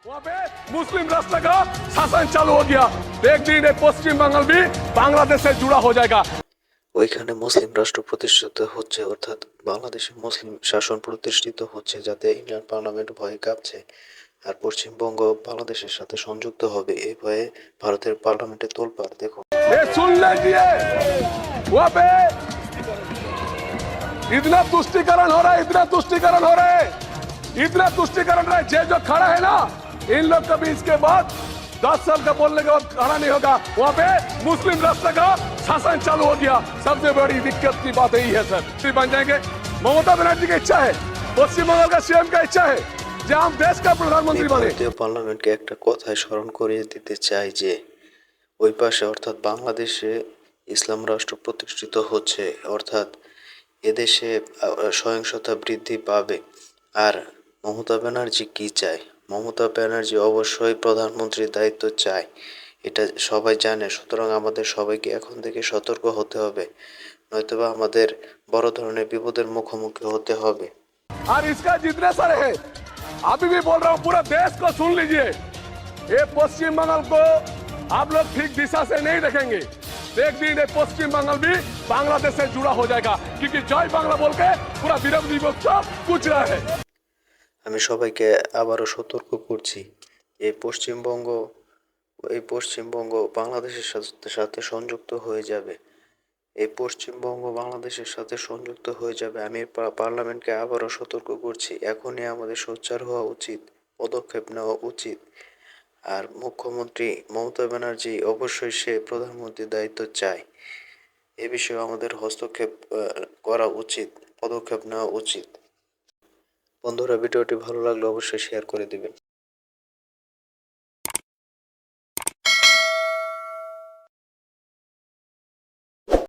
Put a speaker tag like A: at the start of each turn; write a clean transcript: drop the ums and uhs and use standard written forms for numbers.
A: वहाँ पे मुस्लिम राष्ट्र का शासन चालू हो गया। एक दिन पश्चिम बंगाल भी बांग्लादेश से जुड़ा हो जाएगा।
B: ওইখানে মুসলিম রাষ্ট্র প্রতিষ্ঠিত হচ্ছে, অর্থাৎ বাংলাদেশে মুসলিম শাসন প্রতিষ্ঠিত হচ্ছে, যাতে ইন্ডিয়ান পার্লামেন্ট ভয়ে কাঁপছে। আর পশ্চিমবঙ্গ বাংলাদেশের সাথে সংযুক্ত হবে এই ভয়ে ভারতের পার্লামেন্টে তোলপাড়। দেখুন,
A: ये सुन लीजिए, वहाँ पे इतना तुष्टिकरण हो रहा है, इतना तुष्टिकरण हो रहा है, इतना तुष्टिकरण रहा है। जो खड़ा है ना, इन लोग कभी इसके बाद 10 साल का बोलने के बाद खड़ा नहीं होगा। वहाँ पे मुस्लिम राष्ट्र का शासन चालू हो गया। सबसे बड़ी दिक्कत की बात यही है सर, बन जाएंगे। ममता बनर्जी की इच्छा है, पश्चिम बंगाल का सीएम का इच्छा है যে हम देश का प्रधानमंत्री बने।
B: ভারতীয় পার্লামেন্টকে একটা কথাই স্মরণ করিয়ে দিতে চাই যে ওই পাশে অর্থাৎ বাংলাদেশে ইসলাম রাষ্ট্র প্রতিষ্ঠিত হচ্ছে, অর্থাৎ এদেশে সহিংসতা বৃদ্ধি পাবে। আর মমতা ব্যানার্জি কি চায়? মমতা ব্যানার্জি অবশ্যই প্রধানমন্ত্রীর দায়িত্ব চায়, এটা সবাই জানে। সুতরাং আমাদের সবাইকে এখন থেকে সতর্ক হতে হবে, নয়তোবা আমাদের বড় ধরনের বিপদের মুখোমুখি হতে হবে।
A: और इसका जितने सारे है, अभी भी बोल रहा हूँ, पूरा देश को सुन लीजिए। ये पश्चिम बंगाल को आप लोग ठीक दिशा से नहीं देखेंगे। एक दिन ये पश्चिम बंगाल भी बांग्लादेश से जुड़ा हो जाएगा, क्योंकि जय बांग्ला बोल के पूरा विरोधी पक्ष कुछ रहा है।
B: আমি সবাইকে আবারও সতর্ক করছি, এই পশ্চিমবঙ্গ এই পশ্চিমবঙ্গ বাংলাদেশের সাথে সংযুক্ত হয়ে যাবে। এই পশ্চিমবঙ্গ বাংলাদেশের সাথে সংযুক্ত হয়ে যাবে। আমি পার্লামেন্টকে আবারও সতর্ক করছি, এখনই আমাদের সোচ্চার হওয়া উচিত, পদক্ষেপ নেওয়া উচিত। আর মুখ্যমন্ত্রী মমতা ব্যানার্জি অবশ্যই সে প্রধানমন্ত্রীর দায়িত্ব চায়, এ বিষয়ে আমাদের হস্তক্ষেপ করা উচিত, পদক্ষেপ নেওয়া উচিত। বন্ধুরা, ভিডিওটি ভালো লাগলে অবশ্যই শেয়ার করে দিবেন।